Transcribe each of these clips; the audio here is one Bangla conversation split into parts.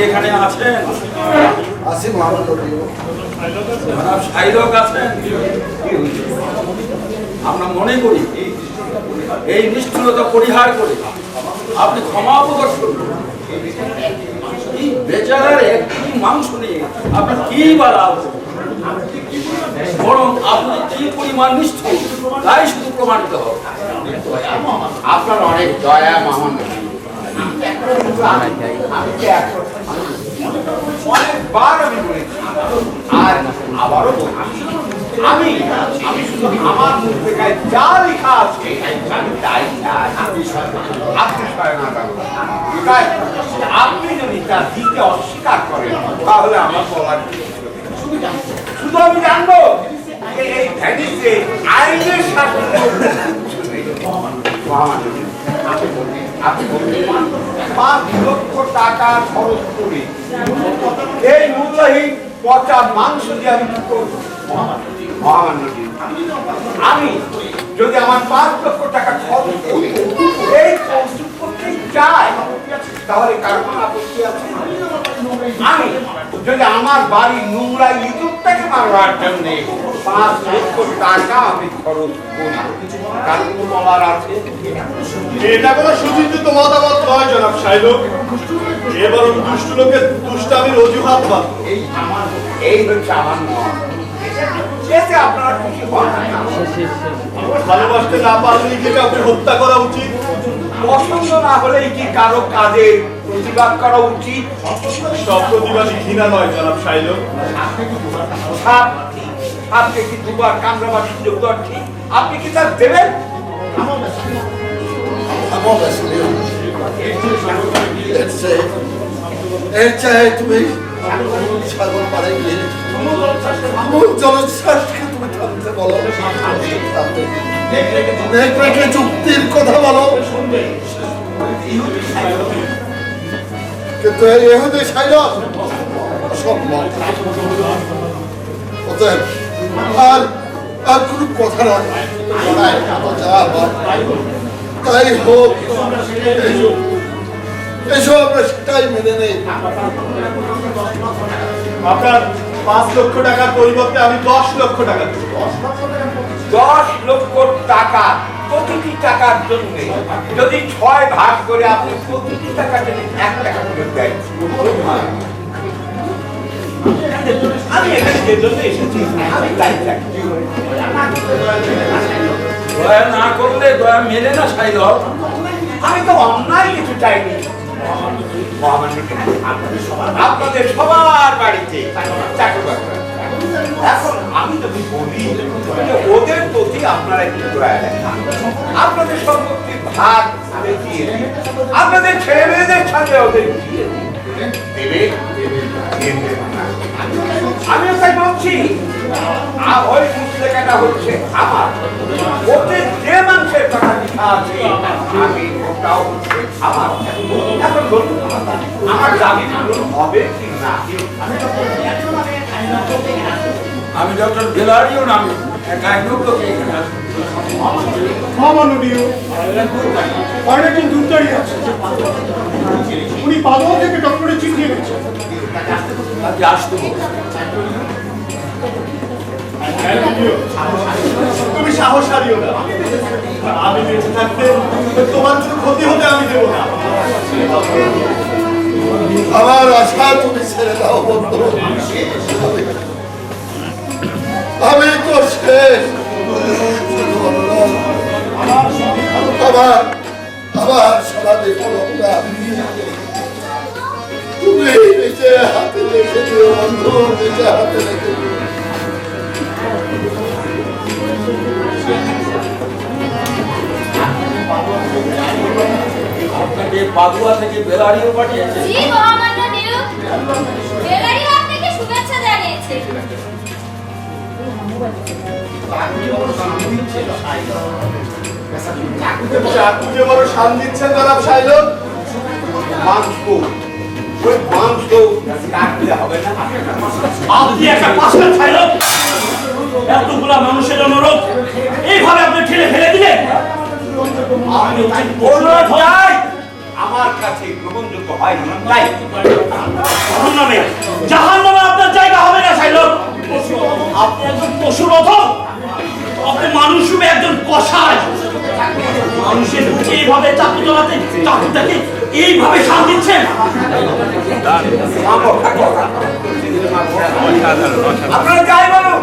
এখানে আছেন আমরা মনে করি এই নিষ্ঠুরতা পরিহার করে আপনি ক্ষমা প্রদর্শন বেচারার একটি মাংস নিয়ে আপনি কি বলা বরং আপনি কি পরিমাণ নিষ্ঠুর তাই শুধু প্রমাণিত হবে। আপনার অনেক দয়া মামন, অনেকবার আমি বলেছি আর আবারও আমি শুধু আমার মুখ থেকে যা লেখা আছে আমি তাই আপনি যদি তা দিতে অস্বীকার করেন তাহলে আমার বলার শুধু আমি জানবো এই ভ্যানিসে আইনের শাসন আপনি 5 লক্ষ টাকা খরচ করি এই মূল্যহীন পচা মাংস দিয়ে আমি কি করবো? আমি যদি আমার 5 লক্ষ টাকা খরচ করি এই প্রস্তুত করতে চাই তাহলে কার কোনো আপত্তি আছে? আমি যদি আমার বাড়ির নোংরা ইঁদুরটাকে মারবার জন্য 5 লক্ষ টাকা আমি খরচ করি কার কোনো বলার আছে? এটা কোনো সুচিন্তিত মতামত নয় জনাব শাইলোক, এবার দুষ্ট লোকের দুষ্টামির অজুহাত মাত্র। এই হচ্ছে আমার মত। এতে আপনারা খুশি হন না? ভালোবাসতে না পারলেই কি কাউকে হত্যা করা উচিত? পছন্দ না হলেই কি কারো কাজে প্রতিবাদ করা উচিত? সব প্রতিবাদী ঘৃণা নয় জনাব শাইলোক। আপনি কি দুবার কামড়াবার সুযোগ দেওয়ার ঠিক? আপনি কি তার দেবেন? তুমি সাগর পাড়ে গিয়ে জলশ্বাসকে তুমি থামতে বলো, চুক্তির কথা বলো, কিন্তু এই ইহুদি সাইলক অসম্ভব। অতএব আর কোনো কথা নয়, যা হয় তাই হোক, এসব আমরা সেটাই মেনে নেই। আপনার 5 লক্ষ টাকার পরিবর্তে আমি 10 লক্ষ টাকা দেব। 10 লক্ষ টাকা প্রতিটি টাকার জন্য যদি 6 ভাগ করে আপনি প্রতিটি টাকার জন্য 1 টাকা করে দেন, আমি এখানে যে জন্য এসেছি আমি তাই চাই। দয়া না করলে দয়া মেলে না শাইলক। আমি তো অন্যায় কিছু চাইনি। আপনাদের সবার বাড়িতে চাকরি বাকরি, এখন আমি যদি বলি ওদের প্রতি আপনারা কি দয়া দেখান, আপনাদের সম্পত্তির ভাগ আমি দিয়ে দিই, আপনাদের ছেলে মেয়েদের সাথে ওদের দিয়ে দেবে। আমিও তাই বলছি, ওই পুস্তকাটা হচ্ছে আমার, ওদের যে মাংসের টাকা লেখা আছে আমি ওটাও হচ্ছে আমার। এখন বলুন আমার দাবি হবে কি না? আমি ডক্টর বেলারিও নাম অনেকজন দূর দাঁড়িয়ে আছে, উনি পাগল থেকে ডক্টরের চিঠি এনেছেন। আসতে তুমি সাহস হারিও না, আমি বেঁচে থাকতে তোমার কোনো ক্ষতি হতে আমি দেবো না। আমার আশা তুমি ছেড়ে দাও বন্ধু, আমি তো শেষ। আমার সমাধি কলমটা তুমি নিজে হাতে রেখে দিও বন্ধু, নিজে হাতে রেখে দিও। আপনাকে পাদুয়া থেকে বেলারিও পাঠিয়েছে। জি মহামান্য নিরুপ, বেলারিও আপনাকে শুভেচ্ছা জানিয়েছে। চাকু যে বড় শান দিচ্ছেন জনাব শাইলক, মাংস ওই মাংস কাটলে হবে না। আপনি একটা পাশা ছাইলো, এতগুলা মানুষের অনুরোধ এইভাবে আপনি ঠেলে ফেলে দিলেন। আপনি হচ্ছেন অনুরোধটাই আমার কাছে গ্রহণযোগ্য হয়নি, তাই জাহান্নামে জাহান্নামে আপনার জায়গা হবে না ছাইলো। আপনি একজন পশুর মতো, আপনি মানুষ রূপে একজন কসাই। মানুষের বুকে এইভাবে চাকু চালাতে চাকুটাকে এইভাবে শান দিচ্ছেন। আপনারা যাই বলুন,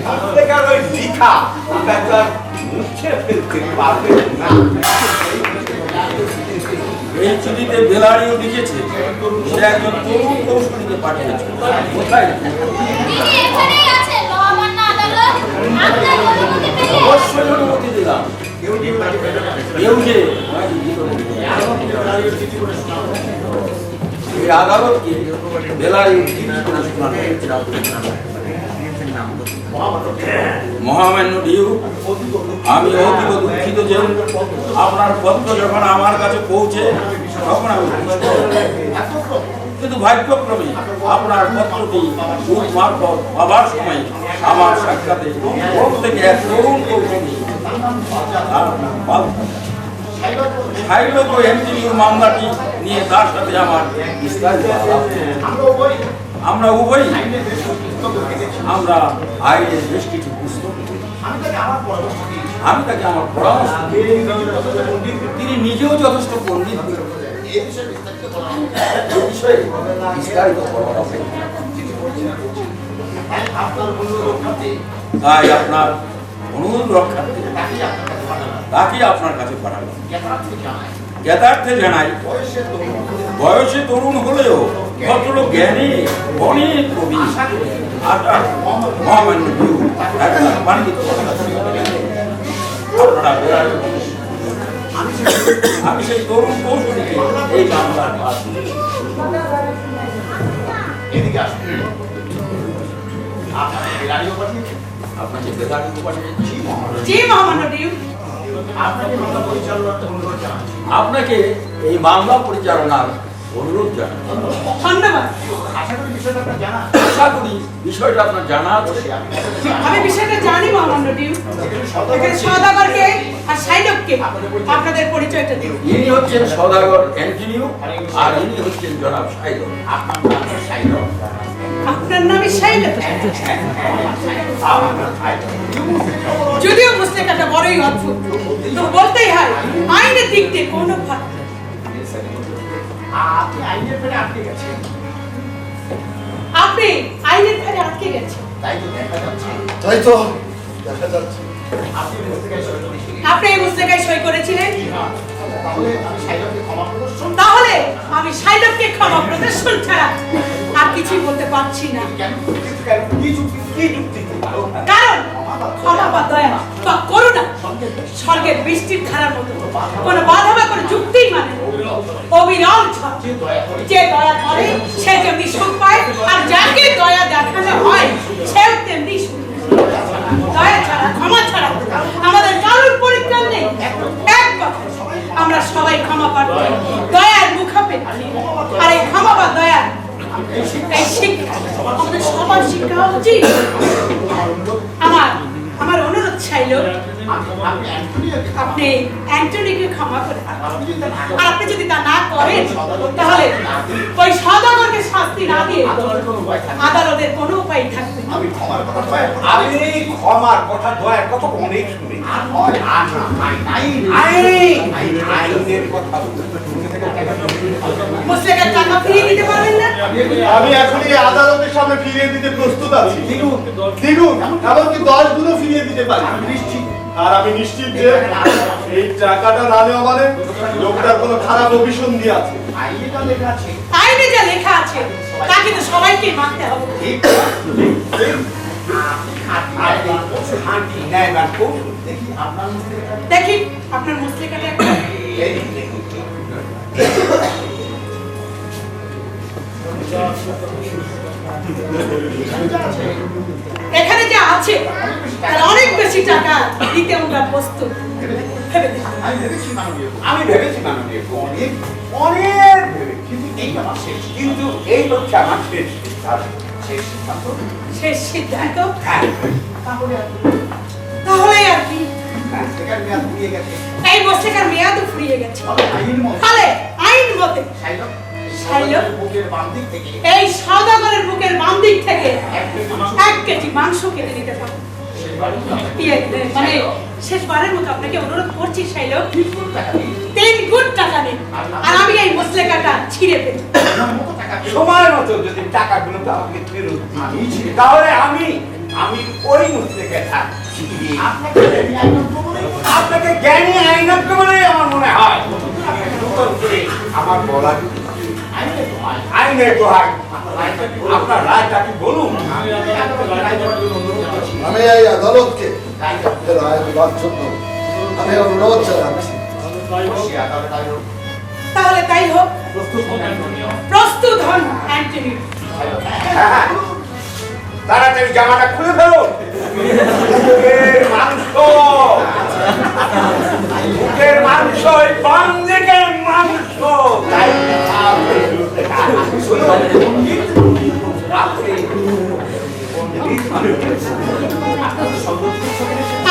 প্রত্যেকের ওই লিখা ব্যাপার মুছে ফেলতে পারবেন না। এই চিঠিতে বেলারিও লিখেছে সে একজন তরুণ কৌশলীকে পাঠিয়েছে। কোথায়? তিনি এখানেই আছেন মহামান্য আদালত। আপনার অনুমতি পেলে অবশ্যই অনুমতি দিলাম। কেউ যে এই আদালতকে বেলারিও চিঠি করে শোনানো। মহামান্য ডিউ, আমি অতীব দুঃখিত যে আপনার পত্র যখন আমার কাছে পৌঁছে তখন আমি বুঝতে পারলাম। কিন্তু ভাগ্যক্রমে আপনার পত্রটি দূত মারফত পাবার সময় আমার সাক্ষাতে রোম থেকে এক তরুণ কৌশলী শাইলক ও এমটিভিউ মামলাটি নিয়ে তার সাথে আমার বিস্তারিত আলাপ। আমরা উভয়ই আমরা আইনের বেশ কিছু পুস্তক, আমি তাকে আমার পরামর্শ দিই। তিনি নিজেও যথেষ্ট পণ্ডিত, এ বিষয়ে বিস্তারিত পরামর্শ। তাই আপনার অনুরোধ রক্ষার্থে তাকে আপনার কাছে পাঠালাম। জ্ঞাতার্থে জানাই, বয়সে তরুণ হলেও ভদ্রলোক জ্ঞানী অনেক প্রবীণ। মহামান্য ডিউ একটা পাণ্ডিত্য। আপনারা আমি সেই তরুণ কৌশলীকে এই মামলার পাশ আপনাকে বেদারিও পাঠিয়েছি। জি মহামান্য ডিউ। আপনাকে এই মামলা পরিচালনার অনুরোধ জানাই। ধন্যবাদ। আশা করি বিষয়টা আপনার জানা আছে। আমি বিষয়টা জানি মহামান্য ডিউ। এখানে সওদাগরকে আর শাইলককে আপনাদের পরিচয়টা দিন। ইনি হচ্ছেন সওদাগর অ্যান্টনিও আর ইনি হচ্ছেন জনাব শাইলক। আপনার নামই শাইলক। যদিও মুসলেকাটা বড়ই অদ্ভুত, তো বলতেই হয় আইনের দিক দিয়ে কোনো ফাঁক নেই। আপনি আইনের ফেরে আটকে গেছেন। তাই তো দেখা যাচ্ছে। আপনি এই মুসলেকায় সই করেছিলেন। তাহলে আমি শাইলককে ক্ষমা প্রদর্শন ছাড়া আর কিছুই বলতে পারছি না। কারণ ক্ষমা বা দয়া বা করুণা স্বর্গের বৃষ্টির ধারার মতো কোনো বাধা বা কোনো যুক্তিই মানে অবিরল ঝড়। যে দয়া করে সে যেমনি সুখ পায়, আর যাকে দয়া দেখানো হয় সেও তেমনি সুখ। দয়া ছাড়া, ক্ষমা ছাড়া আমাদের কারোর পরিত্রাণ নেই। এক কথা, আমরা সবাই ক্ষমা পাবো দয়ার মুখাপে। আর এই ক্ষমা বা দয়া এই শিক্ষা আমাদের সবার শিক্ষা উচিত। আমার অনুরোধ চাইল আপনি অ্যান্টনিকে ক্ষমা করে। আর আপনি যদি তা না করেন তাহলে ওই সওদাগরকে শাস্তি না দিয়ে আদালতের কোনো উপায় থাকবে। আমি ক্ষমার কথা দয়ার কথা অনেক শুনি। আইনের কথা মুসলেকার টাকা ফিরিয়ে দিতে পারবেন না? আমি এখনই আদালতের সামনে ফিরিয়ে দিতে প্রস্তুত আছি। দ্বিগুণ এমনকি 10 গুণও ফিরিয়ে দিতে পারি। আর আমি নিশ্চিত যে এই টাকাটা না নেওয়া মানে লোকটার কোনো খারাপ অভিসন্ধি আছে। আইনে যা লেখা আছে তা কিন্তু সবাইকে মানতে হবে। দেখি আপনার মুসলেকাটা একটা। এখানে যা আছে তার অনেক প্রস্তুত ভেবে দেখুন। আমি ভেবেছি মাননীয় অনেক অনেক ভেবেছি কিন্তু এই আমার শেষ কিন্তু এই হচ্ছে আমার শেষ সিদ্ধান্ত। শেষ সিদ্ধান্ত শেষ সিদ্ধান্ত হ্যাঁ তাহলে আর কি সেখানে মেয়াদ ফুরিয়ে গেছে এই বস্তিকার মেয়াদও ফুরিয়ে গেছে আইন মতে তাহলে আইন মতে শাইলক শাইলক বুকের বাম দিক থেকে এই সওদাগরের বুকের বাম দিক থেকে 1 কেজি মাংস কেটে নিতে পারবো। মানে শেষবারের মতো আপনাকে অনুরোধ করছি শাইলক 3 গুণ টাকা নিন আর আমি এই মুসলেকাটা ছিঁড়ে ফেলি। সময় মতো যদি টাকাগুলো তো আমাকে ফেরত দিই তাহলে আমি ওই মুসলেকে থাকি আপনাকে জ্ঞানী আইনজ্ঞ বলে আমার মনে হয় নতুন করে আমার বলা আইনের দোহাই আপনার রায়টা কি বলুন। আমি এই আদালতকে রায় দেওয়ার জন্য আমি অনুরোধ জানাচ্ছি। তাহলে তাই হোক, প্রস্তুত হন অ্যান্টনি। হ্যাঁ, তাড়াতাড়ি জামাটা খুলে ফেলুন। বুকের মাংস বুকের মাংস বাম দিকের মাংস তাই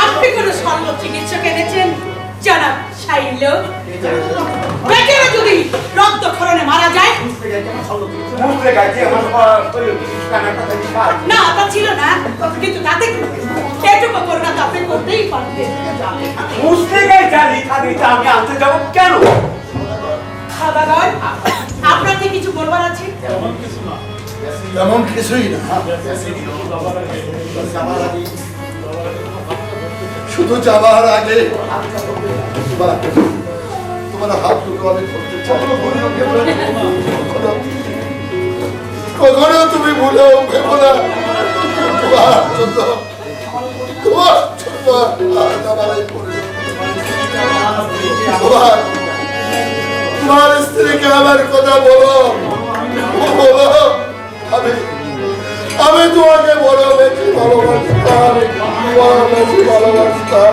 আপনি কোন শল্য চিকিৎসক এনেছেন জনাব শাইলক? বেচারা যদি রক্তক্ষরণে মারা যায় না তা ছিল না, কিন্তু তাতে এটুকু করোনা তো আপনি করতেই পারতেন। আমি আনতে যাবো কেন? সওদাগর, আপনার কি কিছু বলবার আছে? এমন কিছুই না, শুধু যাবার আগে তোমার হাত দুটো আমি করতে চাই। কখনো তুমি ভুলেও ভেবো না তোমার জন্য আজ আমার এই তোমার স্ত্রীকে আমার কথা বলো আমি তোমাকে বড় বেশি ভালোবাসতাম,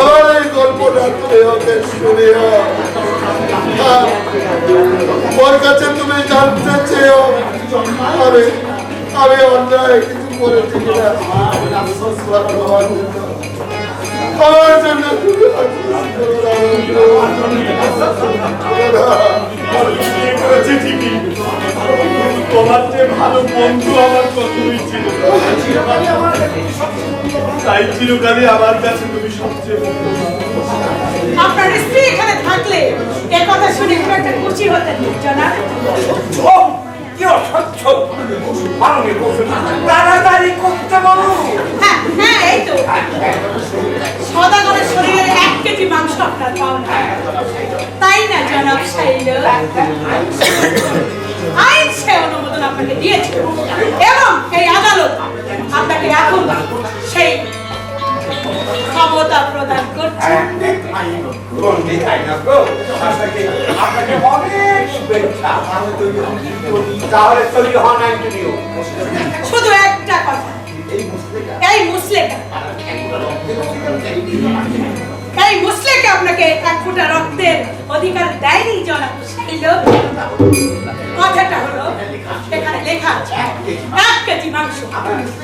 আমার এই গল্পটা তুমি ওকে শুনিও। ওর কাছে তুমি জানতে চেয়েও আমি অন্যায় কিছু করেছি কিনা, আমার জন্য তোমার যে ভালো বন্ধু আমার কতই ছিল, তাই চিরকালে আমার কাছে তুমি সবচেয়ে আপনার স্ত্রী এখানে থাকলে এ কথা শুনে খুব একটা খুশি হতেন জনাব। কি অসহ্য! মাননীয় কৌশল তাড়াতাড়ি করতে বলুন। হ্যাঁ হ্যাঁ, এই তো সওদাগরের শরীরের 1 কেজি মাংস আপনার পাওনা, তাই না জনাব শাইলক? আইন সে অনুমোদন আপনাকে দিয়েছে এবং এই আদালত আপনাকে এখন সেই ক্ষমতা প্রদান করছে। আপনাকে অনেক শুভেচ্ছা। তাহলে তৈরি হন অ্যান্টনিও। শুধু একটা কথা, এই মুসলেকা আপনাকে 1 ফোঁটা রক্তের অধিকার দেয়নি জনাব শাইলক। কথাটা হলো এখানে লেখা আছে 1 কেজি মাংস।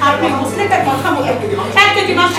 আপনি মুসলেকার কথা মতো 1 কেজি মাংস